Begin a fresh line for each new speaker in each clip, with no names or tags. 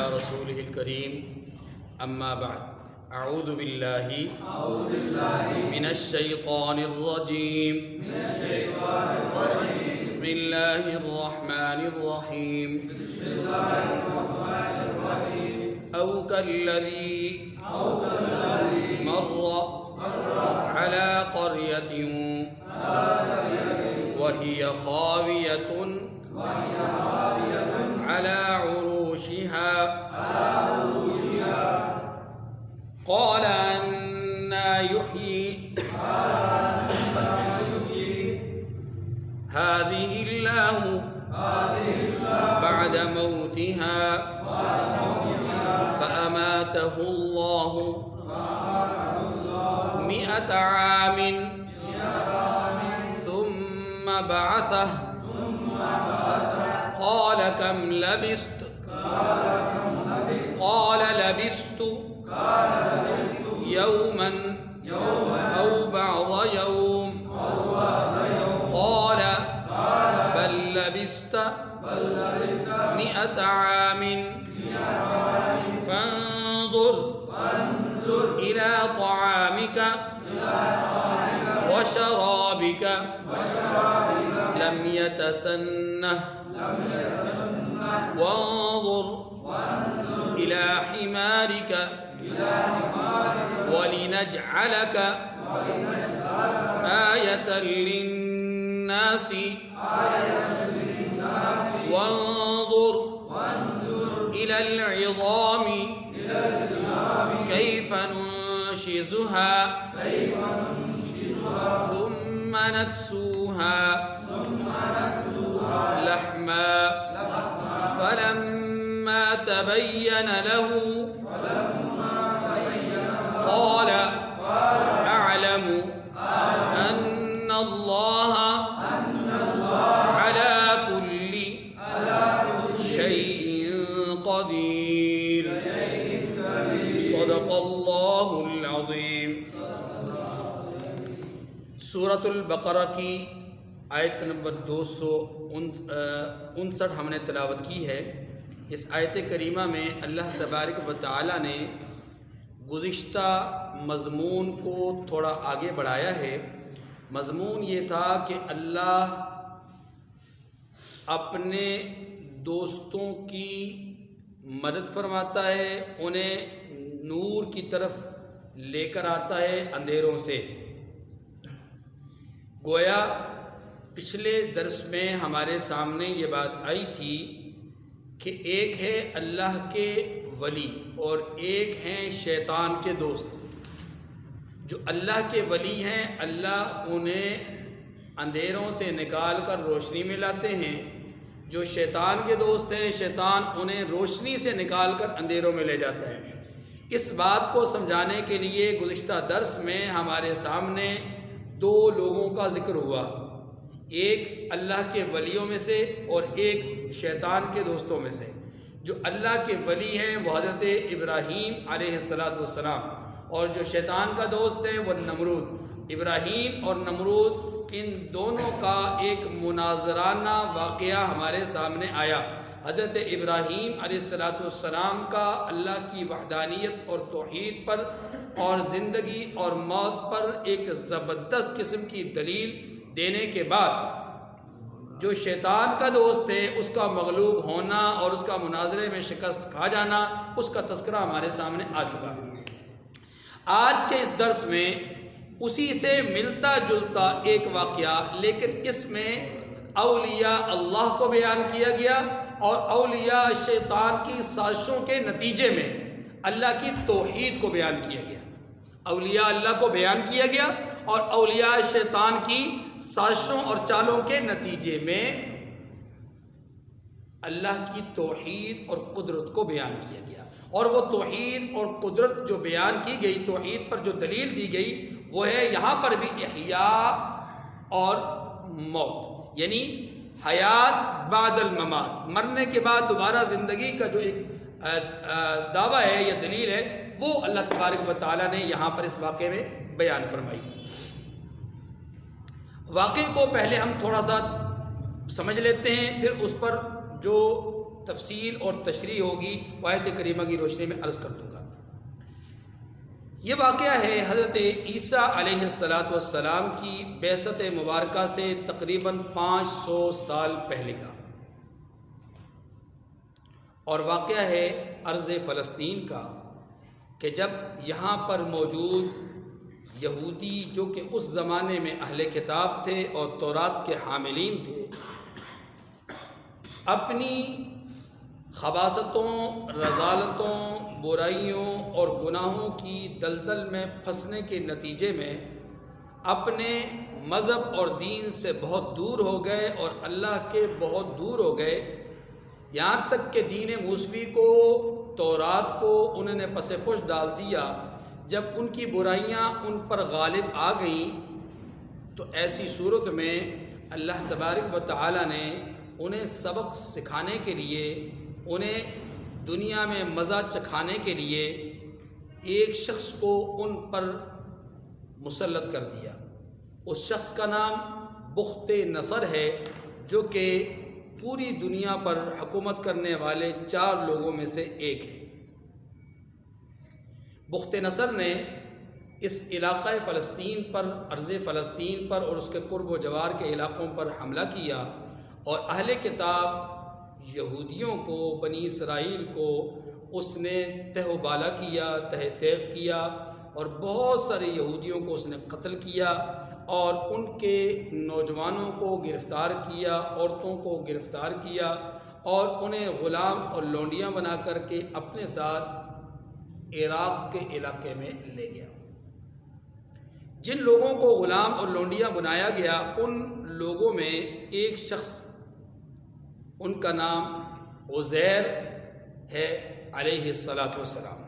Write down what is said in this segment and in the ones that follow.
رسوله الكريم أما بعد أعوذ بالله من الشيطان الرجيم بسم الله الرحمن الرحيم أو كالذي مر على قرية وهي خاوية على عروشها قال أنى يحيي هذه الله بعد موتها فأماته الله 100 عام ثم بعثه قال كم لبثت قال لبثت يوما أو بعض يوم قال بل لبثت 100 عام فانظر إلى طعامك وشرابك لم يتسنه وانظر إلى حمارك ولنجعلك آية للناس وانظر إلى العظام كيف ننشزها ثم نكسوها لحما فلما تبين له قال أعلم أن الله على كل شيء قدير صدق اللہ العظیم۔ سورۃ البقرہ کی آیت نمبر 259 ہم نے تلاوت کی ہے۔ اس آیت کریمہ میں اللہ تبارک و تعالی نے گزشتہ مضمون کو تھوڑا آگے بڑھایا ہے۔ مضمون یہ تھا کہ اللہ اپنے دوستوں کی مدد فرماتا ہے، انہیں نور کی طرف لے کر آتا ہے اندھیروں سے۔ گویا پچھلے درس میں ہمارے سامنے یہ بات آئی تھی کہ ایک ہے اللہ کے ولی اور ایک ہیں شیطان کے دوست۔ جو اللہ کے ولی ہیں اللہ انہیں اندھیروں سے نکال کر روشنی میں لاتے ہیں، جو شیطان کے دوست ہیں شیطان انہیں روشنی سے نکال کر اندھیروں میں لے جاتا ہے۔ اس بات کو سمجھانے کے لیے گزشتہ درس میں ہمارے سامنے دو لوگوں کا ذکر ہوا، ایک اللہ کے ولیوں میں سے اور ایک شیطان کے دوستوں میں سے۔ جو اللہ کے ولی ہیں وہ حضرت ابراہیم علیہ السلام، اور جو شیطان کا دوست ہے وہ نمرود۔ ابراہیم اور نمرود ان دونوں کا ایک مناظرانہ واقعہ ہمارے سامنے آیا۔ حضرت ابراہیم علیہ السلام کا اللہ کی وحدانیت اور توحید پر اور زندگی اور موت پر ایک زبردست قسم کی دلیل دینے کے بعد جو شیطان کا دوست ہے اس کا مغلوب ہونا اور اس کا مناظرے میں شکست کھا جانا، اس کا تذکرہ ہمارے سامنے آ چکا ہے۔ آج کے اس درس میں اسی سے ملتا جلتا ایک واقعہ، لیکن اس میں اولیاء اللہ کو بیان کیا گیا اور اولیاء شیطان کی سازشوں کے نتیجے میں اللہ کی توحید کو بیان کیا گیا۔ اولیاء اللہ کو بیان کیا گیا اور اولیاء شیطان کی سازشوں اور چالوں کے نتیجے میں اللہ کی توحید اور قدرت کو بیان کیا گیا۔ اور وہ توحید اور قدرت جو بیان کی گئی، توحید پر جو دلیل دی گئی، وہ ہے یہاں پر بھی احیاء اور موت، یعنی حیات بعد الممات، مرنے کے بعد دوبارہ زندگی کا جو ایک دعویٰ ہے یا دلیل ہے، وہ اللہ تبارک و تعالیٰ نے یہاں پر اس واقعے میں بیان فرمائی۔ واقعے کو پہلے ہم تھوڑا سا سمجھ لیتے ہیں، پھر اس پر جو تفصیل اور تشریح ہوگی آیت کریمہ کی روشنی میں عرض کر دوں گا۔ یہ واقعہ ہے حضرت عیسیٰ علیہ السلام کی بعثت مبارکہ سے تقریباً 500 سال پہلے کا، اور واقعہ ہے ارض فلسطین کا، کہ جب یہاں پر موجود یہودی جو کہ اس زمانے میں اہل کتاب تھے اور تورات کے حاملین تھے، اپنی خباثتوں، رذالتوں، برائیوں اور گناہوں کی دلدل میں پھنسنے کے نتیجے میں اپنے مذہب اور دین سے بہت دور ہو گئے اور اللہ کے بہت دور ہو گئے، یہاں تک کہ دین موسوی کو، تورات کو انہوں نے پس پش ڈال دیا۔ جب ان کی برائیاں ان پر غالب آ گئیں تو ایسی صورت میں اللہ تبارک و تعالی نے انہیں سبق سکھانے کے لیے، انہیں دنیا میں مزہ چکھانے کے لیے ایک شخص کو ان پر مسلط کر دیا۔ اس شخص کا نام بخت نصر ہے، جو کہ پوری دنیا پر حکومت کرنے والے 4 لوگوں میں سے ایک ہے۔ بخت نصر نے اس علاقہ فلسطین پر، ارض فلسطین پر اور اس کے قرب و جوار کے علاقوں پر حملہ کیا، اور اہل کتاب یہودیوں کو، بنی اسرائیل کو اس نے تہ و بالا کیا، تہ تیغ کیا، اور بہت سارے یہودیوں کو اس نے قتل کیا، اور ان کے نوجوانوں کو گرفتار کیا، عورتوں کو گرفتار کیا، اور انہیں غلام اور لونڈیاں بنا کر کے اپنے ساتھ عراق کے علاقے میں لے گیا۔ جن لوگوں کو غلام اور لونڈیاں بنایا گیا، ان لوگوں میں ایک شخص، ان کا نام عزیر ہے علیہ السلام،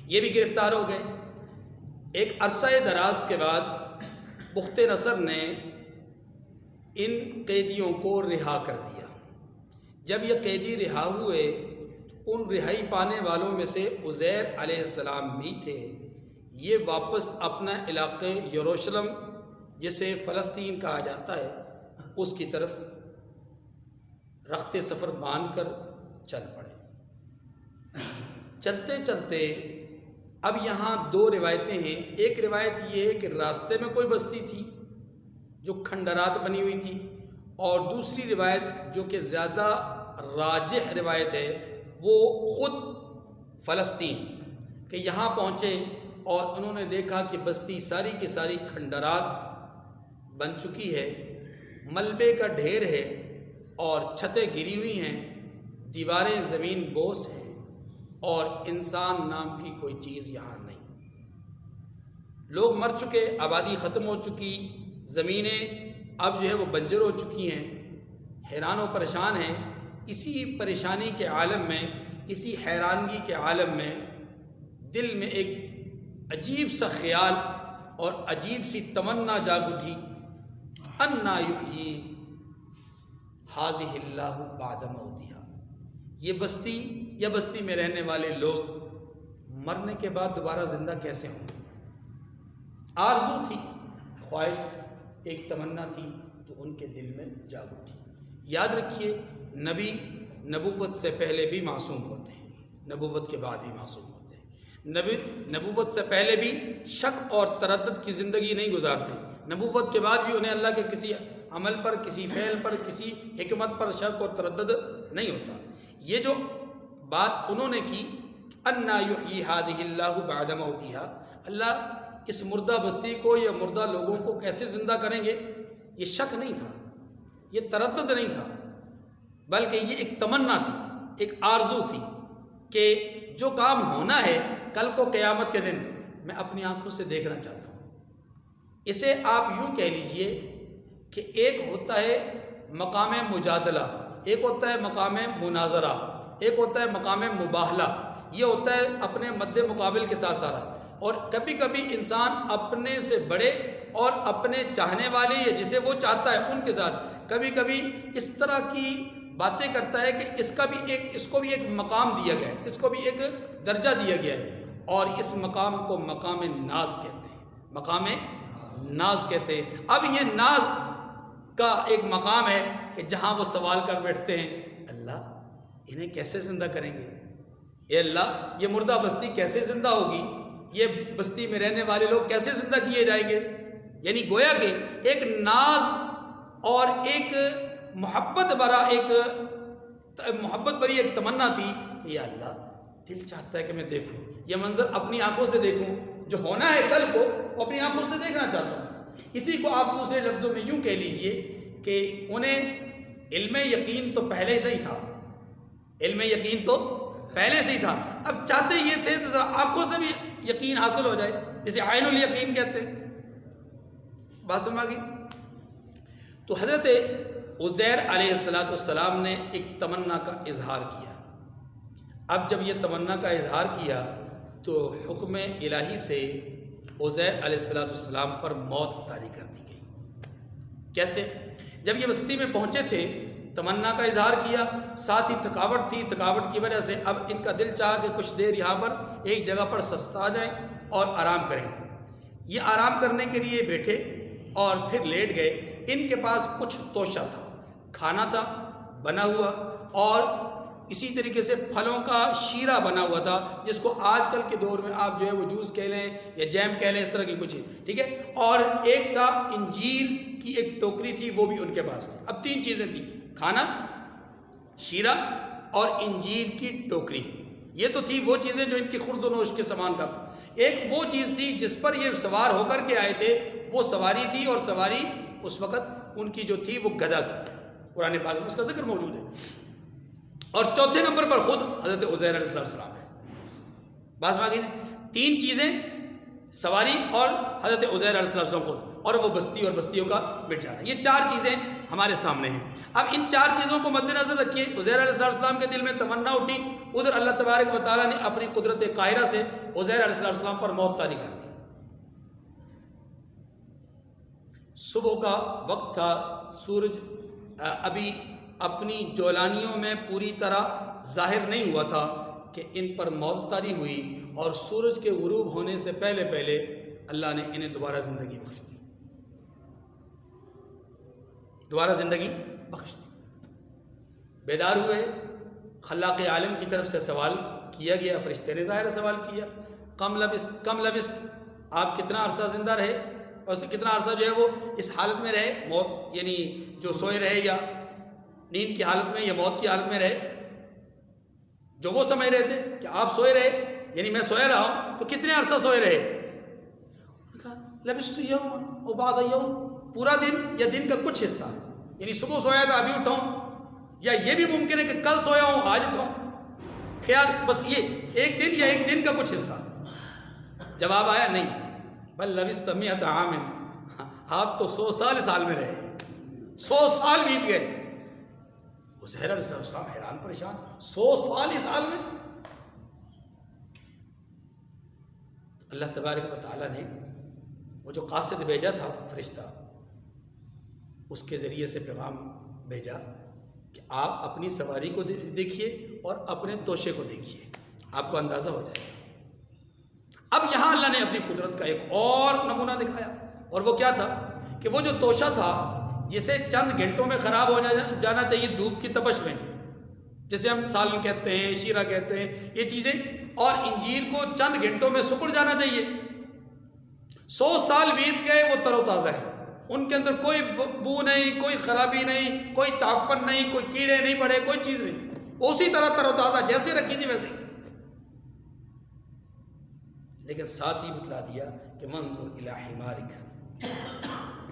یہ بھی گرفتار ہو گئے۔ ایک عرصہ دراز کے بعد بخت نصر نے ان قیدیوں کو رہا کر دیا۔ جب یہ قیدی رہا ہوئے، ان رہائی پانے والوں میں سے عزیر علیہ السلام بھی تھے۔ یہ واپس اپنا علاقے یروشلم، جسے فلسطین کہا جاتا ہے، اس کی طرف رخت سفر باندھ کر چل پڑے۔ چلتے چلتے اب یہاں 2 روایتیں ہیں۔ ایک روایت یہ ہے کہ راستے میں کوئی بستی تھی جو کھنڈرات بنی ہوئی تھی، اور دوسری روایت جو کہ زیادہ راجح روایت ہے وہ خود فلسطین، کہ یہاں پہنچے اور انہوں نے دیکھا کہ بستی ساری کی ساری کھنڈرات بن چکی ہے، ملبے کا ڈھیر ہے، اور چھتیں گری ہوئی ہیں، دیواریں زمین بوس ہیں، اور انسان نام کی کوئی چیز یہاں نہیں۔ لوگ مر چکے، آبادی ختم ہو چکی، زمینیں اب جو ہے وہ بنجر ہو چکی ہیں، حیران و پریشان ہیں۔ اسی پریشانی کے عالم میں، اسی حیرانگی کے عالم میں دل میں ایک عجیب سا خیال اور عجیب سی تمنا جاگ اٹھی، انا یحیی ھذہ اللہ بعد موتہا، یہ بستی یا بستی میں رہنے والے لوگ مرنے کے بعد دوبارہ زندہ کیسے ہوں گے؟ آرزو تھی، خواہش، ایک تمنا تھی جو ان کے دل میں جاگ اٹھی۔ یاد رکھیے، نبی نبوت سے پہلے بھی معصوم ہوتے ہیں، نبوت کے بعد بھی معصوم ہوتے ہیں۔ نبی نبوت سے پہلے بھی شک اور تردد کی زندگی نہیں گزارتے، نبوت کے بعد بھی انہیں اللہ کے کسی عمل پر، کسی فعل پر، کسی حکمت پر شک اور تردد نہیں ہوتا۔ یہ جو بات انہوں نے کی، انا یحیی ھذہ اللہ بعد موتہا، اللہ اس مردہ بستی کو یا مردہ لوگوں کو کیسے زندہ کریں گے، یہ شک نہیں تھا، یہ تردد نہیں تھا، بلکہ یہ ایک تمنا تھی، ایک آرزو تھی کہ جو کام ہونا ہے کل کو قیامت کے دن میں اپنی آنکھوں سے دیکھنا چاہتا ہوں۔ اسے آپ یوں کہہ لیجئے کہ ایک ہوتا ہے مقام مجادلہ، ایک ہوتا ہے مقام مناظرہ، ایک ہوتا ہے مقام مباہلہ، یہ ہوتا ہے اپنے مد مقابل کے ساتھ سارا، اور کبھی کبھی انسان اپنے سے بڑے اور اپنے چاہنے والے یا جسے وہ چاہتا ہے ان کے ساتھ کبھی کبھی اس طرح کی باتیں کرتا ہے کہ اس کو بھی ایک مقام دیا گیا ہے، اس کو بھی ایک درجہ دیا گیا ہے، اور اس مقام کو مقام ناز کہتے ہیں، مقام ناز کہتے ہیں۔ اب یہ ناز کا ایک مقام ہے کہ جہاں وہ سوال کر بیٹھتے ہیں اللہ انہیں کیسے زندہ کریں گے، اے اللہ یہ مردہ بستی کیسے زندہ ہوگی، یہ بستی میں رہنے والے لوگ کیسے زندہ کیے جائیں گے. یعنی گویا کہ ایک ناز اور ایک محبت بری ایک تمنا تھی کہ یا اللہ دل چاہتا ہے کہ میں دیکھوں یہ منظر، اپنی آنکھوں سے دیکھوں، جو ہونا ہے کل کو وہ اپنی آنکھوں سے دیکھنا چاہتا ہوں. اسی کو آپ دوسرے لفظوں میں یوں کہہ لیجئے کہ انہیں علم یقین تو پہلے سے ہی تھا، علم یقین تو پہلے سے ہی تھا، اب چاہتے یہ تھے تو ذرا آنکھوں سے بھی یقین حاصل ہو جائے، جسے عین الیقین کہتے ہیں. بات سمجھ گئی؟ تو حضرت عزیر علیہ السلام نے ایک تمنا کا اظہار کیا. اب جب یہ تمنا کا اظہار کیا تو حکم الہی سے عزیر علیہ السلام پر موت طاری کر دی گئی. کیسے؟ جب یہ بستی میں پہنچے تھے تمنا کا اظہار کیا، ساتھ ہی تھکاوٹ تھی، تھکاوٹ کی وجہ سے اب ان کا دل چاہا کہ کچھ دیر یہاں پر ایک جگہ پر سستا جائیں اور آرام کریں. یہ آرام کرنے کے لیے بیٹھے اور پھر لیٹ گئے. ان کے پاس کچھ توشہ تھا، کھانا تھا بنا ہوا، اور اسی طریقے سے پھلوں کا شیرہ بنا ہوا تھا، جس کو آج کل کے دور میں آپ جو ہے وہ جوس کہہ لیں یا جیم کہہ لیں، اس طرح کی کچھ، ٹھیک ہے. اور ایک تھا انجیر کی ایک ٹوکری تھی، وہ بھی ان کے پاس تھی. اب تین چیزیں تھیں، کھانا، شیرہ اور انجیر کی ٹوکری. یہ تو تھی وہ چیزیں جو ان کی خورد و نوش کے سامان کا تھا. ایک وہ چیز تھی جس پر یہ سوار ہو کر کے آئے تھے، وہ سواری تھی، اور سواری اس وقت ان کی جو تھی وہ گدا تھی. قرآن پاک میں اس کا ذکر موجود ہے. اور چوتھے نمبر پر خود حضرت عزیر علیہ السلام ہے. بات باقی نے تین چیزیں، سواری اور حضرت عزیر علیہ السلام خود، اور وہ بستی اور بستیوں کا مٹ جانا. یہ چار چیزیں ہمارے سامنے ہیں. اب ان چار چیزوں کو مد نظر رکھیے. عزیر علیہ السلام کے دل میں تمنا اٹھی، ادھر اللہ تبارک و تعالیٰ نے اپنی قدرت قاہرہ سے عزیر علیہ السلام پر موت طاری کر دی. صبح کا وقت تھا، سورج ابھی اپنی جولانیوں میں پوری طرح ظاہر نہیں ہوا تھا کہ ان پر موت طاری ہوئی، اور سورج کے غروب ہونے سے پہلے پہلے اللہ نے انہیں دوبارہ زندگی بخش دی. دوبارہ زندگی بخش دی. بیدار ہوئے، خلاق عالم کی طرف سے سوال کیا گیا، فرشتے نے ظاہر سوال کیا، کم لبست، آپ کتنا عرصہ زندہ رہے، اور کتنا عرصہ جو ہے وہ اس حالت میں رہے، موت یعنی جو سوئے رہے یا نیند کی حالت میں یا موت کی حالت میں رہے. جو وہ سمجھ رہے تھے کہ آپ سوئے رہے، یعنی میں سویا رہا ہوں، تو کتنے عرصہ سوئے رہے؟ لبثت یوما او بعض یوم، پورا دن یا دن کا کچھ حصہ، یعنی صبح سویا تھا ابھی اٹھا ہوں، یا یہ بھی ممکن ہے کہ کل سویا ہوں آج اٹھا ہوں. خیال بس یہ ایک دن یا ایک دن کا کچھ حصہ. جواب آیا نہیں، بل لبثت مئۃ عام، آپ تو 100 سال اس حال میں رہے، 100 سال بیت گئے. عزیر علیہ السلام حیران پریشان، 100 سال اس حال میں. اللہ تبارک و تعالیٰ نے وہ جو قاصد بھیجا تھا فرشتہ، اس کے ذریعے سے پیغام بھیجا کہ آپ اپنی سواری کو دیکھیے اور اپنے توشے کو دیکھیے، آپ کو اندازہ ہو جائے گا. اب یہاں اللہ نے اپنی قدرت کا ایک اور نمونہ دکھایا، اور وہ کیا تھا کہ وہ جو توشہ تھا جسے چند گھنٹوں میں خراب ہو جانا چاہیے دھوپ کی تپش میں، جسے ہم سالن کہتے ہیں، شیرہ کہتے ہیں، یہ چیزیں، اور انجیر کو چند گھنٹوں میں سکڑ جانا چاہیے. 100 سال بیت گئے، وہ تر و تازہ ہے، ان کے اندر کوئی بو نہیں، کوئی خرابی نہیں، کوئی تعفن نہیں، کوئی کیڑے نہیں پڑے، کوئی چیز نہیں، اسی طرح تر و تازہ جیسے رکھی تھی ویسے. لیکن ساتھ ہی بتلا دیا کہ منظر الی حمارک،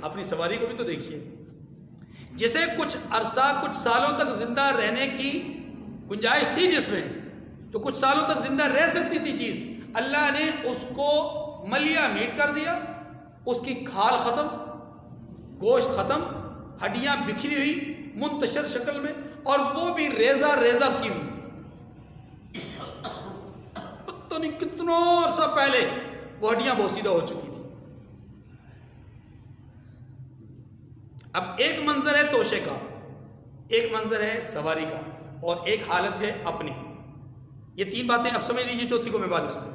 اپنی سواری کو بھی تو دیکھیے، جسے کچھ عرصہ کچھ سالوں تک زندہ رہنے کی گنجائش تھی، جس میں جو کچھ سالوں تک زندہ رہ سکتی تھی چیز، اللہ نے اس کو ملیا میٹ کر دیا. اس کی کھال ختم، گوشت ختم، ہڈیاں بکھری ہوئی منتشر شکل میں، اور وہ بھی ریزہ ریزہ کی ہوئی. پتہ نہیں کتنا عرصہ پہلے وہ ہڈیاں بوسیدہ ہو چکی تھی. اب ایک منظر ہے توشے کا، ایک منظر ہے سواری کا، اور ایک حالت ہے اپنی. یہ تین باتیں اب سمجھ لیجیے، چوتھی کو میں بعد میں سمجھوں.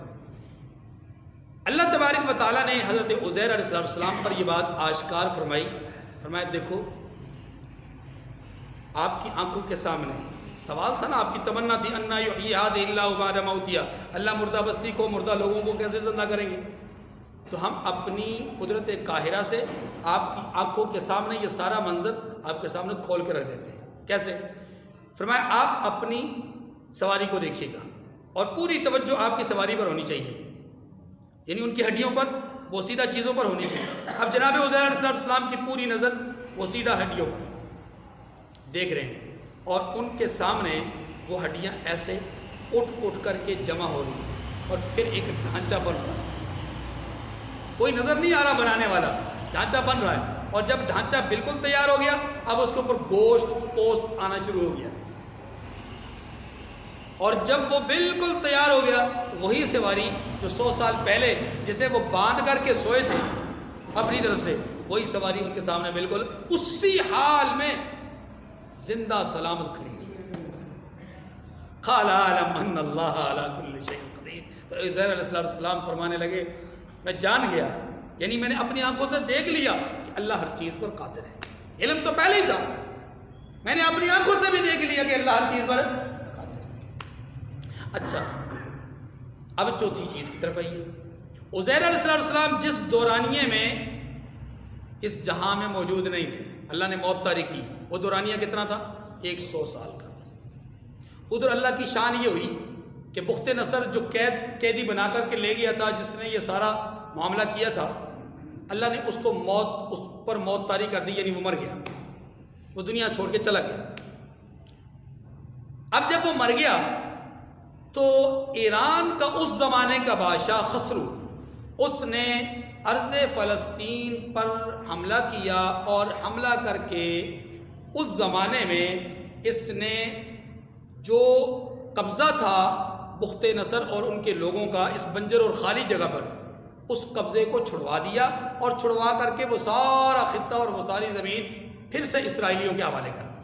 اللہ تبارک و تعالیٰ نے حضرت عزیر علیہ السلام پر یہ بات آشکار فرمائی. فرمایا دیکھو آپ کی آنکھوں کے سامنے سوال تھا نا، آپ کی تمنا تھی انا یحیی ھذہ اللہ بعد موتہا، اللہ مردہ بستی کو، مردہ لوگوں کو کیسے زندہ کریں گے؟ تو ہم اپنی قدرت قاہرہ سے آپ کی آنکھوں کے سامنے یہ سارا منظر آپ کے سامنے کھول کے رکھ دیتے ہیں۔ کیسے؟ فرمایا آپ اپنی سواری کو دیکھیے گا اور پوری توجہ آپ کی سواری پر ہونی چاہیے، یعنی ان کی ہڈیوں پر، وہ سیدھا چیزوں پر ہونی چاہیے۔ اب جناب عزیر علیہ السلام کی پوری نظر وہ سیدھا ہڈیوں پر دیکھ رہے ہیں، اور ان کے سامنے وہ ہڈیاں ایسے اٹھ کر کے جمع ہو رہی ہیں اور پھر ایک ڈھانچہ بن رہا ہے۔ کوئی نظر نہیں آ رہا بنانے والا، ڈھانچہ بن رہا ہے، اور جب ڈھانچہ بالکل تیار ہو گیا اب اس کے اوپر گوشت پوست آنا شروع ہو گیا، اور جب وہ بالکل تیار ہو گیا تو وہی سواری جو 100 سال پہلے جسے وہ باندھ کر کے سوئے تھے اپنی طرف سے، وہی سواری ان کے سامنے بالکل اسی حال میں زندہ سلامت کھڑی تھی۔ قال اعلم ان اللہ علی کل شیء قدیر۔ تو عزیر علیہ السلام فرمانے لگے میں جان گیا، یعنی میں نے اپنی آنکھوں سے دیکھ لیا کہ اللہ ہر چیز پر قادر ہے۔ علم تو پہلے ہی تھا، میں نے اپنی آنکھوں سے بھی دیکھ لیا کہ اللہ ہر چیز پر قادر ہے۔ اچھا، اب چوتھی چیز کی طرف آئیے۔ عزیر علیہ السلام جس دورانیے میں اس جہاں میں موجود نہیں تھے، اللہ نے موت طاری کی، وہ دورانیہ کتنا تھا؟ 100 سال کا۔ ادھر اللہ کی شان یہ ہوئی کہ بخت نصر جو قیدی بنا کر کے لے گیا تھا، جس نے یہ سارا معاملہ کیا تھا، اللہ نے اس پر موت طاری کر دی، یعنی وہ مر گیا، وہ دنیا چھوڑ کے چلا گیا۔ اب جب وہ مر گیا تو ایران کا اس زمانے کا بادشاہ خسرو، اس نے ارض فلسطین پر حملہ کیا، اور حملہ کر کے اس زمانے میں اس نے جو قبضہ تھا بخت نصر اور ان کے لوگوں کا اس بنجر اور خالی جگہ پر، اس قبضے کو چھڑوا دیا، اور چھڑوا کر کے وہ سارا خطہ اور وہ ساری زمین پھر سے اسرائیلیوں کے حوالے کر دی۔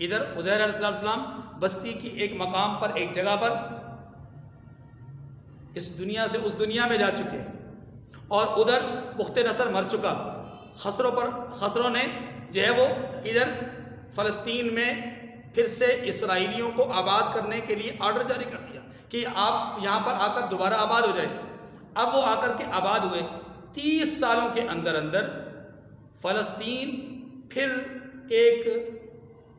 ادھر عزیر علیہ السلام بستی کی ایک مقام پر، ایک جگہ پر اس دنیا سے اس دنیا میں جا چکے، اور ادھر بخت نصر مر چکا۔ خسروں نے جو ہے وہ ادھر فلسطین میں پھر سے اسرائیلیوں کو آباد کرنے کے لیے آرڈر جاری کر دیا کہ آپ یہاں پر آ کر دوبارہ آباد ہو جائیں۔ اب وہ آ کر کے آباد ہوئے۔ 30 سالوں کے اندر اندر فلسطین پھر ایک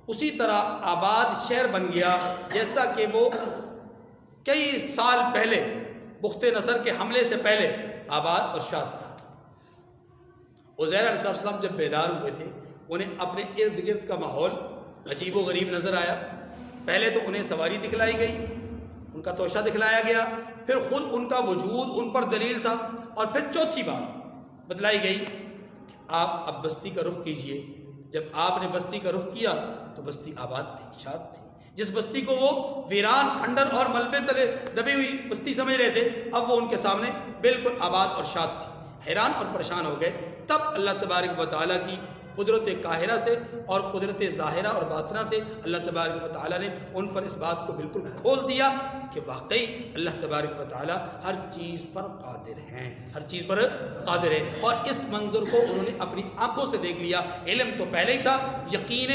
اسی طرح آباد شہر بن گیا جیسا کہ وہ کئی سال پہلے بخت نصر کے حملے سے پہلے آباد اور شاد تھا۔ عزیر علیہ السلام جب بیدار ہوئے تھے، انہیں اپنے ارد گرد کا ماحول عجیب و غریب نظر آیا۔ پہلے تو انہیں سواری دکھلائی گئی، ان کا توشہ دکھلایا گیا، پھر خود ان کا وجود ان پر دلیل تھا، اور پھر چوتھی بات بتلائی گئی کہ آپ اب بستی کا رخ کیجئے۔ جب آپ نے بستی کا رخ کیا تو بستی آباد تھی، شاد تھی۔ جس بستی کو وہ ویران، کھنڈر اور ملبے تلے دبی ہوئی بستی سمجھ رہے تھے، اب وہ ان کے سامنے بالکل آباد اور شاد تھی۔ حیران اور پریشان ہو گئے۔ تب اللہ تبارک و تعالیٰ کی قدرت قاہرہ سے اور قدرت ظاہرہ اور باطنہ سے اللہ تبارک و تعالیٰ نے ان پر اس بات کو بالکل کھول دیا کہ واقعی اللہ تبارک و تعالیٰ ہر چیز پر قادر ہیں، ہر چیز پر قادر ہے۔ اور اس منظر کو انہوں نے اپنی آنکھوں سے دیکھ لیا۔ علم تو پہلے ہی تھا، یقین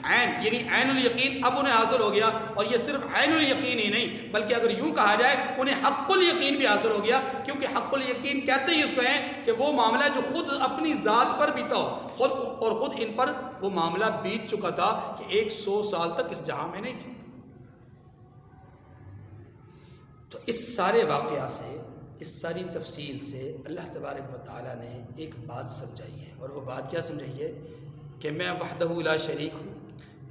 عین یعنی عین الیقین اب انہیں حاصل ہو گیا، اور یہ صرف عین الیقین ہی نہیں بلکہ اگر یوں کہا جائے انہیں حق الیقین بھی حاصل ہو گیا، کیونکہ حق الیقین کہتے ہی اس کو ہیں کہ وہ معاملہ جو خود اپنی ذات پر بیتا ہو، خود ان پر وہ معاملہ بیت چکا تھا کہ 100 سال تک اس جہاں میں نہیں تھے۔ تو اس سارے واقعہ سے، اس ساری تفصیل سے اللہ تبارک و تعالیٰ نے ایک بات سمجھائی ہے، اور وہ بات کیا سمجھائی ہے کہ میں وحدہ لا شریک ہوں،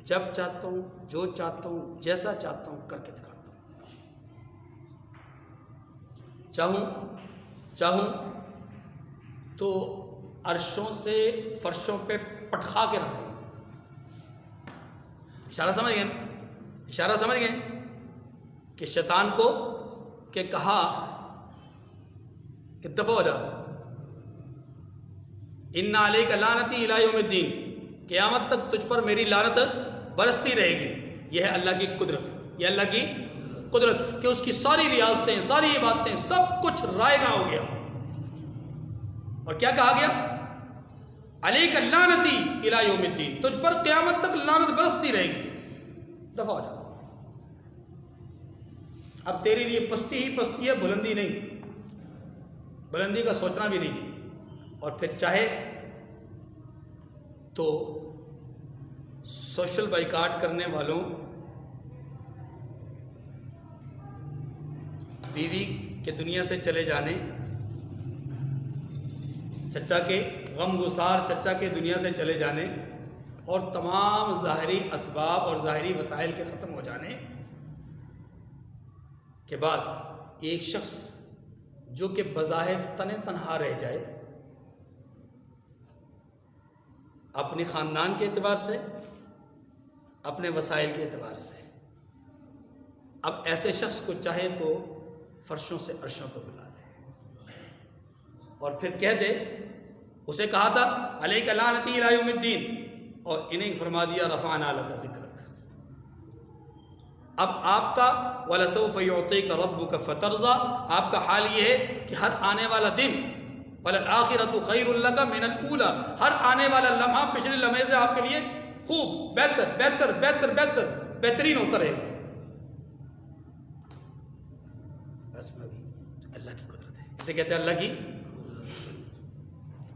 جب چاہتا ہوں، جو چاہتا ہوں، جیسا چاہتا ہوں کر کے دکھاتا ہوں۔ چاہوں تو عرشوں سے فرشوں پہ پٹخا کے رکھ دوں۔ اشارہ سمجھ گئے نا؟ اشارہ سمجھ گئے کہ شیطان کو کہ کہا کہ دفع ہو جا، ان علیک لعنتی الی یوم الدین، قیامت تک تجھ پر میری لعنت برستی رہے گی۔ یہ ہے اللہ کی قدرت، یہ اللہ کی قدرت کہ اس کی ساری ریاستیں، ساری عبادتیں، سب کچھ رائے گاں ہو گیا۔ اور کیا کہا گیا علیک لعنتی الی یوم الدین، تجھ پر قیامت تک لعنت برستی رہے گی، دفع ہو جا۔ اب تیرے لیے پستی ہی پستی ہے، بلندی نہیں، بلندی کا سوچنا بھی نہیں۔ اور پھر چاہے تو سوشل بائیکاٹ کرنے والوں، بیوی کے دنیا سے چلے جانے، چچا کے غم گسار چچا کے دنیا سے چلے جانے، اور تمام ظاہری اسباب اور ظاہری وسائل کے ختم ہو جانے کے بعد ایک شخص جو کہ بظاہر تنہا رہ جائے، اپنے خاندان کے اعتبار سے، اپنے وسائل کے اعتبار سے، اب ایسے شخص کو چاہے تو فرشوں سے عرشوں کو بلا دے اور پھر کہہ دے، اسے کہا تھا علیک لعنتی الی یوم الدین، اور انہیں فرما دیا رفعنا لک ذکرک۔ اب آپ کا وَلَسَوْفَ يُعْطِيكَ رَبُّكَ فَتَرْضَىٰ، آپ کا حال یہ ہے کہ ہر آنے والا دن وَلَلْآخِرَةُ خَيْرٌ لَكَ مِنَ الْأُولَىٰ، ہر آنے والا لمحہ پچھلے لمحے سے آپ کے لیے خوب، بہتر بہتر بہتر بہتر بہترین ہوتا رہے گا۔ بس اللہ کی قدرت ہے، اسے کہتے ہیں اللہ کی۔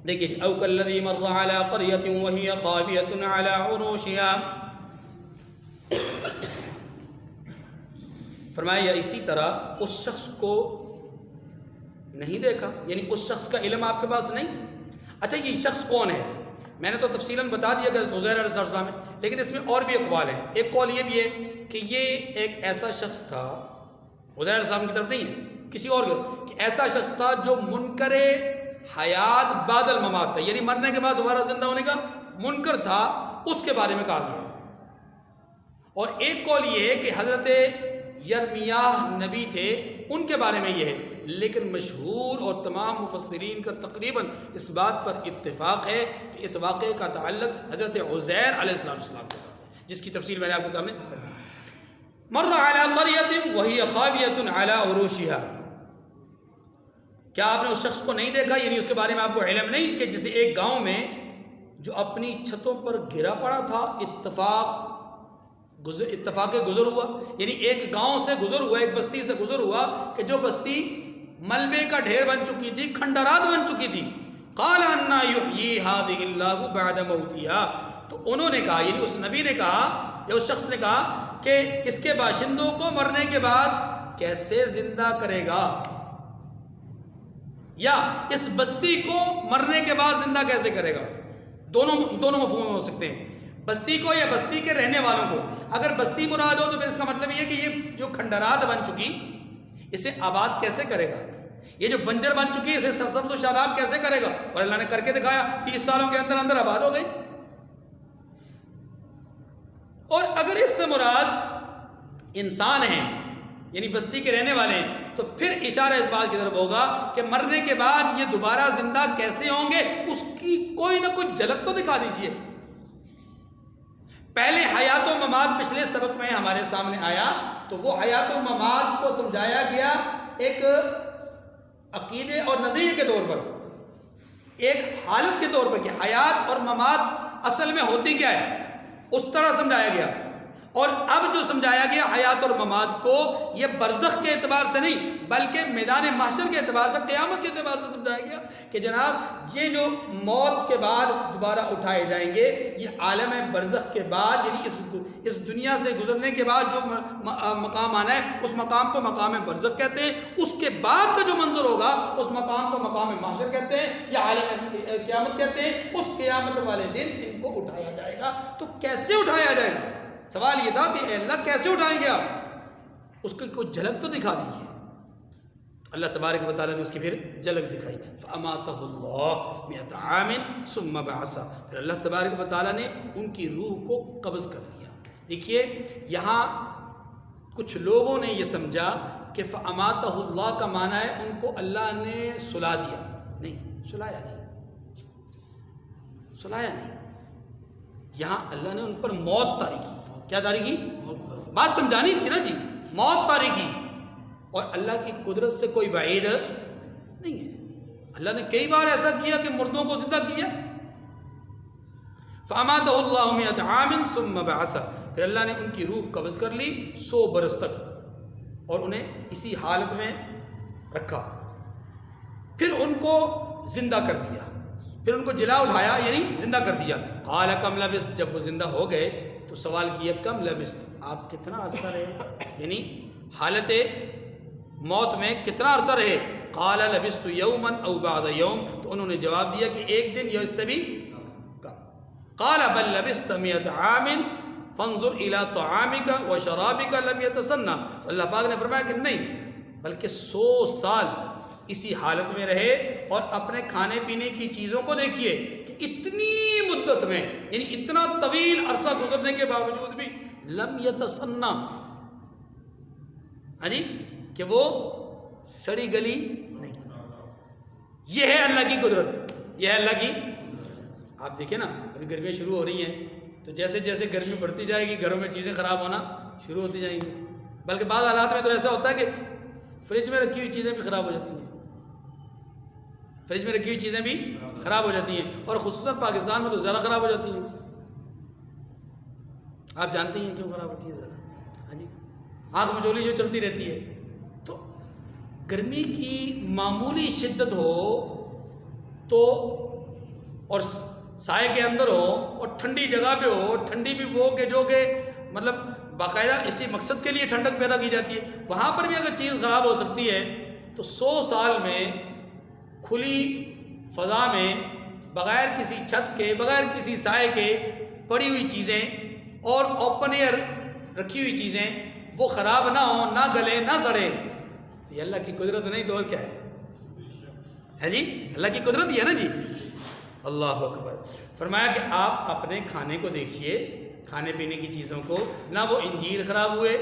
دیکھیے جی، او کالذی مر علی قریۃ وہی خاویۃ علی عروشها، فرمایا اسی طرح اس شخص کو نہیں دیکھا، یعنی اس شخص کا علم آپ کے پاس نہیں۔ اچھا یہ شخص کون ہے؟ میں نے تو تفصیلاً بتا دیا کہ عزیر علیہ السلام ہے، لیکن اس میں اور بھی اقوال ہیں۔ ایک قول یہ بھی ہے کہ یہ ایک ایسا شخص تھا، عزیر علیہ السلام کی طرف نہیں ہے، کسی اور کہ ایسا شخص تھا جو منکر حیات بعد الممات تھا، یعنی مرنے کے بعد دوبارہ زندہ ہونے کا منکر تھا، اس کے بارے میں کہا گیا۔ اور ایک قول یہ ہے کہ حضرت یرمیاہ نبی تھے، ان کے بارے میں یہ ہے، لیکن مشہور اور تمام مفسرین کا تقریباً اس بات پر اتفاق ہے کہ اس واقعے کا تعلق حضرت عزیر علیہ السلام کے ساتھ ہے، جس کی تفصیل میں نے آپ کے سامنے کر دی۔ مر علی قریۃ وہی خاویۃ علی عروشها، کیا آپ نے اس شخص کو نہیں دیکھا، یعنی اس کے بارے میں آپ کو علم نہیں کہ جسے ایک گاؤں میں جو اپنی چھتوں پر گرا پڑا تھا، اتفاق گزر ہوا، یعنی ایک گاؤں سے گزر ہوا، ایک بستی سے گزر ہوا کہ جو بستی ملبے کا ڈھیر بن چکی تھی، کھنڈرات بن چکی تھی۔ قال انا یحیی ہذہ اللہ بعد موتها، تو انہوں نے کہا، یعنی اس نبی نے کہا یا اس شخص نے کہا کہ اس کے باشندوں کو مرنے کے بعد کیسے زندہ کرے گا، یا اس بستی کو مرنے کے بعد زندہ کیسے کرے گا۔ دونوں مفہوم ہو سکتے ہیں، بستی کو یا بستی کے رہنے والوں کو۔ اگر بستی مراد ہو تو پھر اس کا مطلب یہ ہے کہ یہ جو کھنڈرات بن چکی، اسے آباد کیسے کرے گا، یہ جو بنجر بن چکی اسے سرسبز و شاداب کیسے کرے گا، اور اللہ نے کر کے دکھایا، 30 سالوں کے اندر اندر آباد ہو گئی۔ اور اگر اس سے مراد انسان ہیں، یعنی بستی کے رہنے والے ہیں، تو پھر اشارہ اس بات کی طرف ہوگا کہ مرنے کے بعد یہ دوبارہ زندہ کیسے ہوں گے، اس کی کوئی نہ کوئی جھلک تو دکھا دیجئے۔ پہلے حیات و ممات پچھلے سبق میں ہمارے سامنے آیا، تو وہ حیات و ممات کو سمجھایا گیا ایک عقیدے اور نظریے کے طور پر، ایک حالت کے طور پر کہ حیات اور ممات اصل میں ہوتی کیا ہے، اس طرح سمجھایا گیا۔ اور اب جو سمجھایا گیا حیات اور ممات کو، یہ برزخ کے اعتبار سے نہیں بلکہ میدان محشر کے اعتبار سے، قیامت کے اعتبار سے سمجھایا گیا کہ جناب یہ جو موت کے بعد دوبارہ اٹھائے جائیں گے، یہ عالم برزخ کے بعد، یعنی اس دنیا سے گزرنے کے بعد جو مقام آنا ہے، اس مقام کو مقام برزخ کہتے ہیں۔ اس کے بعد کا جو منظر ہوگا اس مقام کو مقام محشر کہتے ہیں یا عالم قیامت کہتے ہیں۔ اس قیامت والے دن ان کو اٹھایا جائے گا۔ تو کیسے اٹھایا جائے گا؟ سوال یہ تھا کہ اے اللہ کیسے اٹھائیں گے آپ، اس کی کوئی جھلک تو دکھا دیجیے۔ اللہ تبارک و تعالیٰ نے اس کی پھر جھلک دکھائی، فَأَمَاتَهُ اللَّهُ مِئَةَ عَامٍ ثُمَّ بَعَثَهُ، پھر اللہ تبارک و تعالیٰ نے ان کی روح کو قبض کر لیا۔ دیکھیے یہاں کچھ لوگوں نے یہ سمجھا کہ فَأَمَاتَهُ اللَّهُ کا معنی ہے ان کو اللہ نے سلا دیا، نہیں، سلایا نہیں، یہاں اللہ نے ان پر موت طاری کی۔ کیا طاری کی؟ بات سمجھانی تھی نا جی، موت طاری کی۔ اور اللہ کی قدرت سے کوئی بعید نہیں ہے، اللہ نے کئی بار ایسا کیا کہ مردوں کو زندہ کیا، فَأَمَاتَهُ اللَّهُ مِئَةَ عَامٍ ثُمَّ بَعَثَهُ، پھر اللہ نے ان کی روح قبض کر لی 100 برس تک اور انہیں اسی حالت میں رکھا، پھر ان کو زندہ کر دیا، پھر ان کو جلا اٹھایا یعنی زندہ کر دیا۔ قَالَ كَمْ لَبِثْتَ، جب وہ زندہ ہو گئے تو سوال کیا کم لبثت، آپ کتنا عرصہ رہے، یعنی حالت موت میں کتنا عرصہ رہے؟ قال لبثت یوما او بعد یوم، تو انہوں نے جواب دیا کہ ایک دن یا اس سے بھی کم۔ قال بل لبثت 100 عام فانظر الى طعامك وشرابك لم يتسنى، اللہ پاک نے فرمایا کہ نہیں بلکہ 100 سال اسی حالت میں رہے اور اپنے کھانے پینے کی چیزوں کو دیکھیے کہ اتنی مدت میں، یعنی اتنا طویل عرصہ گزرنے کے باوجود بھی لم یتسنى، یعنی کہ وہ سڑی گلی نہیں۔ یہ ہے اللہ کی قدرت، یہ ہے اللہ کی۔ آپ دیکھیں نا ابھی گرمیاں شروع ہو رہی ہیں تو جیسے جیسے گرمی بڑھتی جائے گی گھروں میں چیزیں خراب ہونا شروع ہوتی جائیں گی، بلکہ بعض حالات میں تو ایسا ہوتا ہے کہ فریج میں رکھی ہوئی چیزیں بھی خراب ہو جاتی ہیں، فریج میں رکھی ہوئی چیزیں بھی خراب ہو جاتی ہیں، اور خصوصاً پاکستان میں تو زیادہ خراب ہو جاتی ہیں۔ آپ جانتے ہیں کیوں خراب ہوتی ہے زیادہ؟ ہاں جی، آنکھ مچولی جو چلتی رہتی ہے، تو گرمی کی معمولی شدت ہو تو اور سائے کے اندر ہو اور ٹھنڈی جگہ پہ ہو، ٹھنڈی بھی وہ کہ جو کہ مطلب باقاعدہ اسی مقصد کے لیے ٹھنڈک پیدا کی جاتی ہے، وہاں پر بھی اگر چیز خراب ہو سکتی ہے تو 100 سال میں کھلی فضا میں بغیر کسی چھت کے، بغیر کسی سائے کے پڑی ہوئی چیزیں اور اوپن ایئر رکھی ہوئی چیزیں وہ خراب نہ ہوں، نہ گلے، نہ سڑے، تو یہ اللہ کی قدرت نہیں تو اور کیا ہے جی؟ اللہ کی قدرت ہی ہے نا جی۔ اللہ اکبر۔ فرمایا کہ آپ اپنے کھانے کو دیکھیے، کھانے پینے کی چیزوں کو، نہ وہ انجیر خراب ہوئے،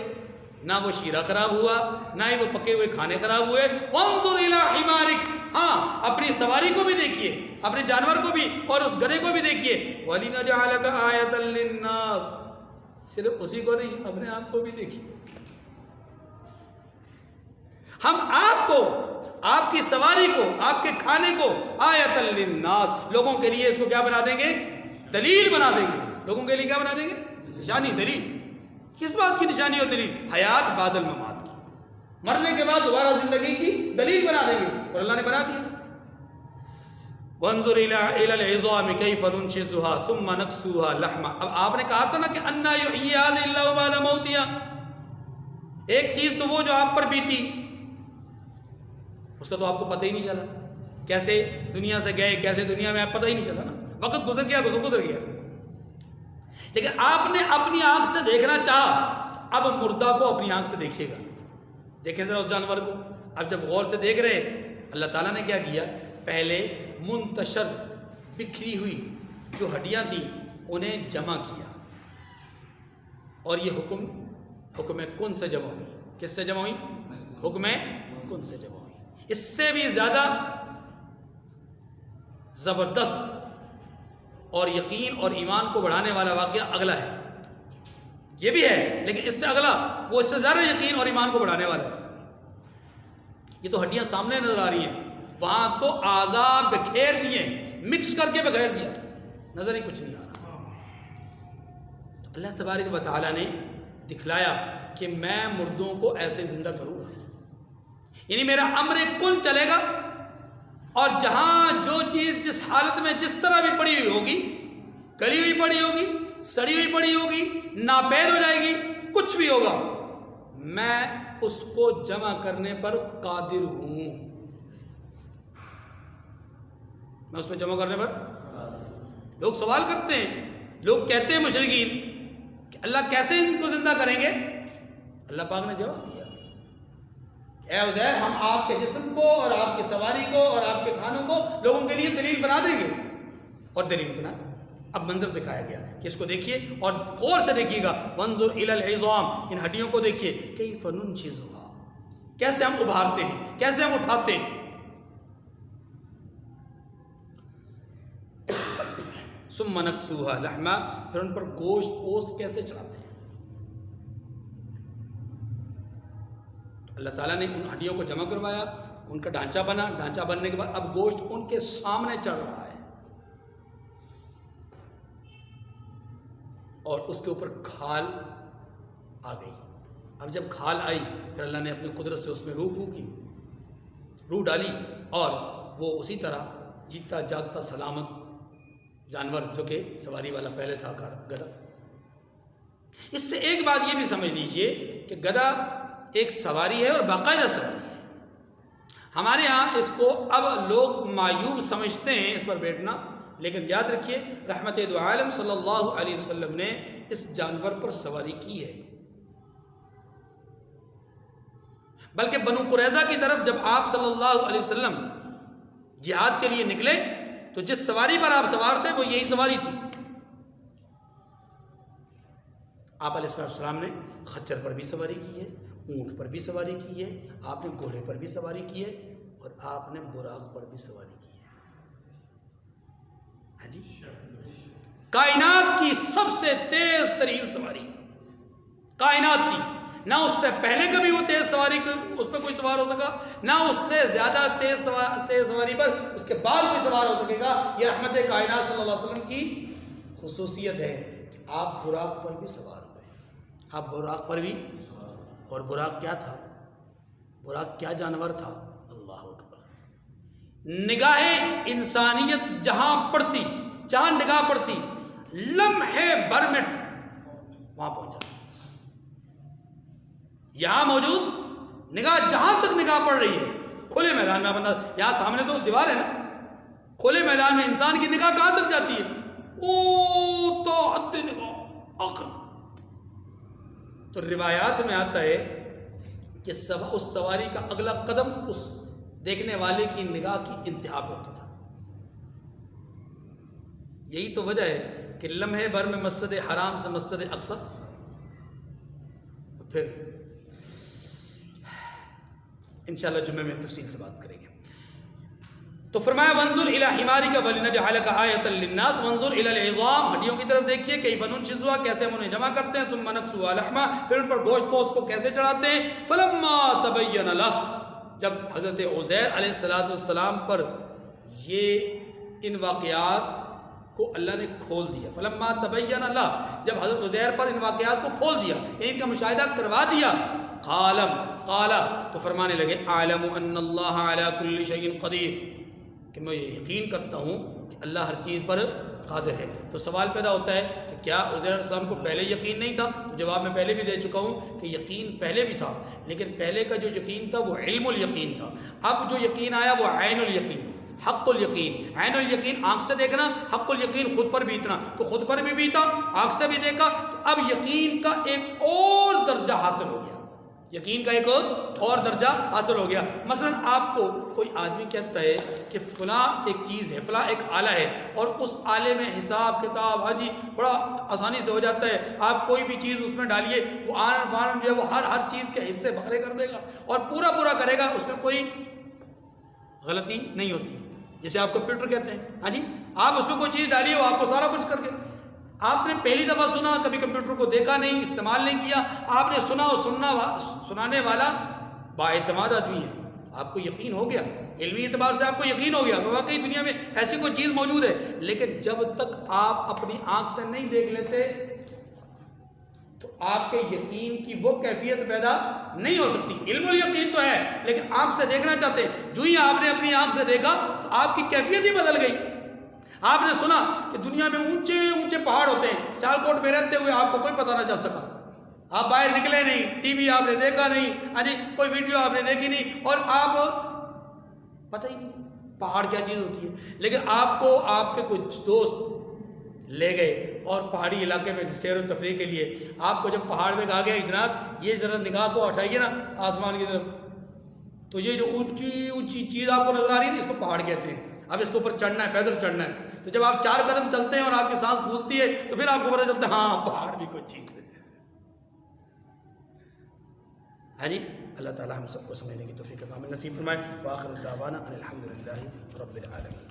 نہ وہ شیرہ خراب ہوا، نہ ہی وہ پکے ہوئے کھانے خراب ہوئے۔ وانظر الی حمارک، ہاں اپنی سواری کو بھی دیکھیے، اپنے جانور کو بھی اور اس گدھے کو بھی دیکھیے۔ وَلِنَجْعَلَكَ آیَةً لِلنَّاسِ، صرف اسی کو نہیں اپنے آپ کو بھی دیکھیے۔ ہم آپ کو، آپ کی سواری کو، آپ کے کھانے کو آیۃ للناس، لوگوں کے لیے اس کو کیا بنا دیں گے؟ دلیل بنا دیں گے۔ لوگوں کے لیے کیا بنا دیں گے؟ نشانی، دلیل۔ کس بات کی نشانی اور دلیل؟ حیات بعد الممات کی، مرنے کے بعد دوبارہ زندگی کی دلیل بنا دیں گے، اور اللہ نے بنا دیا۔ وانظر الی العظام کیف ننشزها ثم نکسوها لحما، اب آپ نے کہا تھا نا کہ انا یحیی هذه الله بعد موتها، ایک چیز تو وہ جو آپ پر بیتی اس کا تو آپ کو پتہ ہی نہیں چلا، کیسے دنیا سے گئے، کیسے دنیا میں آپ پتہ ہی نہیں چلا نا، وقت گزر گیا، گزر گیا۔ لیکن آپ نے اپنی آنکھ سے دیکھنا چاہا تو اب مردہ کو اپنی آنکھ سے دیکھیے گا، دیکھیں ذرا اس جانور کو۔ اب جب غور سے دیکھ رہے، اللہ تعالیٰ نے کیا کیا؟ پہلے منتشر بکھری ہوئی جو ہڈیاں تھیں انہیں جمع کیا، اور یہ حکم کن سے جمع ہوئی۔ کس سے جمع ہوئی؟ حکم کن سے جمع ہوئی۔ اس سے بھی زیادہ زبردست اور یقین اور ایمان کو بڑھانے والا واقعہ اگلا ہے، یہ بھی ہے لیکن اس سے اگلا وہ اس سے زیادہ یقین اور ایمان کو بڑھانے والا ہے۔ یہ تو ہڈیاں سامنے نظر آ رہی ہیں، وہاں تو اعضاء بکھیر دیے، مکس کر کے بکھیر دیا، نظر ہی کچھ نہیں آ رہا۔ تو اللہ تبارک و تعالیٰ نے دکھلایا کہ میں مردوں کو ایسے زندہ کروں گا، یعنی میرا امر کن چلے گا، اور جہاں جو چیز جس حالت میں جس طرح بھی پڑی ہوئی ہوگی، گلی ہوئی پڑی ہوگی، سڑی ہوئی پڑی ہوگی، ناپید ہو جائے گی، کچھ بھی ہوگا، میں اس کو جمع کرنے پر قادر ہوں، میں اس میں جمع کرنے پر۔ لوگ سوال کرتے ہیں، لوگ کہتے ہیں مشرکین کہ اللہ کیسے ان کو زندہ کریں گے؟ اللہ پاک نے جواب دیا، اے عزیر، ہم آپ کے جسم کو اور آپ کی سواری کو اور آپ کے کھانوں کو لوگوں کے لیے دلیل بنا دیں گے، اور دلیل بنا دیں۔ اب منظر دکھایا گیا کہ اس کو دیکھیے اور غور سے دیکھیے گا۔ وانظر الی العظام، ان ہڈیوں کو دیکھیے، کیف ننشزها، کیسے ہم ابھارتے ہیں، کیسے ہم اٹھاتے ہیں۔ ثم نکسوها لحما، پھر ان پر گوشت پوست کیسے چڑھاتے ہیں۔ اللہ تعالیٰ نے ان ہڈیوں کو جمع کروایا، ان کا ڈھانچہ بنا، ڈھانچہ بننے کے بعد اب گوشت ان کے سامنے چڑھ رہا ہے۔ اور اس کے اوپر کھال آ گئی. اب جب کھال آئی پھر اللہ نے اپنی قدرت سے اس میں روح ڈالی اور وہ اسی طرح جیتا جاگتا سلامت جانور جو کہ سواری والا پہلے تھا گدھا. اس سے ایک بات یہ بھی سمجھ لیجئے کہ گدھا ایک سواری ہے اور باقاعدہ سواری ہے. ہمارے ہاں اس کو اب لوگ معیوب سمجھتے ہیں اس پر بیٹھنا، لیکن یاد رکھیے رحمت دو عالم صلی اللہ علیہ وسلم نے اس جانور پر سواری کی ہے. بلکہ بنو قریظہ کی طرف جب آپ صلی اللہ علیہ وسلم جہاد کے لیے نکلے تو جس سواری پر آپ سوار تھے وہ یہی سواری تھی. آپ علیہ السلام نے خچر پر بھی سواری کی ہے، اونٹ پر بھی سواری کی ہے، آپ نے گھوڑے پر بھی سواری کی ہے اور آپ نے براق پر بھی سواری کی ہے. ہاں جی، کائنات کی سب سے تیز ترین سواری کائنات کی، نہ اس سے پہلے کبھی وہ تیز سواری اس پہ کوئی سوار ہو سکا، نہ اس سے زیادہ تیز سواری پر اس کے بعد کوئی سوار ہو سکے گا. یہ رحمت کائنات صلی اللہ علیہ وسلم کی خصوصیت ہے کہ آپ براق پر بھی سوار ہوئے. آپ براق پر بھی، اور براق کیا تھا؟ براق کیا جانور تھا؟ اللہ اکبر. نگاہ انسانیت جہاں پڑتی، جہاں نگاہ پڑتی، لمحے بھر میں وہاں پہنچ جاتی. یہاں موجود نگاہ جہاں تک نگاہ پڑ رہی ہے کھلے میدان میں، بندہ یہاں سامنے تو دیوار ہے نا، کھلے میدان میں انسان کی نگاہ کہاں تک جاتی ہے؟ او تو حد نگاہ آخر. تو روایات میں آتا ہے کہ اس سواری کا اگلا قدم اس دیکھنے والے کی نگاہ کی انتہا پہ ہوتا تھا. یہی تو وجہ ہے کہ لمحے بھر میں مسجد حرام سے مسجد اقصی، پھر انشاءاللہ جمعے میں تفصیل سے بات کریں گے. تو فرمایا وانظر الی حمارک ولنجعلک آیۃ للناس، وانظر الی العظام، ہڈیوں کی طرف دیکھیے، کیف ننشزها، کیسے ہم انہیں جمع کرتے ہیں، ثم نکسوها لحما، پھر ان پر گوشت پوست کو کیسے چڑھاتے ہیں. فلما تبین له، جب حضرت عزیر علیہ السلام پر یہ ان واقعات کو اللہ نے کھول دیا، فلما تبین له، جب حضرت عزیر پر ان واقعات کو کھول دیا، ان کا مشاہدہ کروا دیا، قال تو فرمانے لگے اعلم ان اللہ علی کل شیء قدیر، کہ میں یہ یقین کرتا ہوں کہ اللہ ہر چیز پر قادر ہے. تو سوال پیدا ہوتا ہے کہ کیا عزیر علیہ السلام کو پہلے یقین نہیں تھا؟ تو جواب میں پہلے بھی دے چکا ہوں کہ یقین پہلے بھی تھا، لیکن پہلے کا جو یقین تھا وہ علم الیقین تھا. اب جو یقین آیا وہ عین الیقین، حق الیقین. عین الیقین آنکھ سے دیکھنا، حق الیقین خود پر بیتنا. تو خود پر بھی بیتا، آنکھ سے بھی دیکھا، تو اب یقین کا ایک اور درجہ حاصل ہو گیا، یقین کا ایک اور درجہ حاصل ہو گیا. مثلا آپ کو کوئی آدمی کہتا ہے کہ فلاں ایک چیز ہے، فلاں ایک آلہ ہے، اور اس آلے میں حساب کتاب حاجی بڑا آسانی سے ہو جاتا ہے. آپ کوئی بھی چیز اس میں ڈالیے، وہ آن فان جو ہے وہ ہر چیز کے حصے بکھرے کر دے گا اور پورا کرے گا، اس میں کوئی غلطی نہیں ہوتی. جیسے آپ کمپیوٹر کہتے ہیں، ہاں جی، آپ اس میں کوئی چیز ڈالیے وہ آپ کو سارا کچھ کر کے. آپ نے پہلی دفعہ سنا، کبھی کمپیوٹر کو دیکھا نہیں، استعمال نہیں کیا، آپ نے سنا اور سنانے والا بااعتماد آدمی ہے، آپ کو یقین ہو گیا، علمی اعتبار سے آپ کو یقین ہو گیا کہ واقعی دنیا میں ایسی کوئی چیز موجود ہے. لیکن جب تک آپ اپنی آنکھ سے نہیں دیکھ لیتے تو آپ کے یقین کی وہ کیفیت پیدا نہیں ہو سکتی. علم الیقین تو ہے لیکن آنکھ سے دیکھنا چاہتے ہیں. جو ہی آپ نے اپنی آنکھ سے دیکھا تو آپ کی کیفیت ہی بدل گئی. آپ نے سنا کہ دنیا میں اونچے پہاڑ ہوتے ہیں، سیالکوٹ میں رہتے ہوئے آپ کو کوئی پتہ نہ چل سکا، آپ باہر نکلے نہیں، ٹی وی آپ نے دیکھا نہیں، ہاں جی، کوئی ویڈیو آپ نے دیکھی نہیں، اور آپ پتہ ہی نہیں پہاڑ کیا چیز ہوتی ہے. لیکن آپ کو آپ کے کچھ دوست لے گئے اور پہاڑی علاقے میں سیر و تفریح کے لیے، آپ کو جب پہاڑ میں کہا گیا جناب یہ ذرا نگاہ کو اٹھائیے نا آسمان کی طرف، تو یہ جو اونچی چیز آپ کو نظر آ رہی ہے اس کو پہاڑ کہتے ہیں. اب اس کے اوپر چڑھنا ہے، پیدل چڑھنا ہے. تو جب آپ 4 قدم چلتے ہیں اور آپ کی سانس پھولتی ہے تو پھر آپ کو پتہ چلتا ہے ہاں پہاڑ بھی کوئی چیز ہے. ہاں جی، اللہ تعالی ہم سب کو سمجھنے کی توفیق کامل نصیب فرمائے. وآخر دعوانا ان الحمد للہ رب العالمین.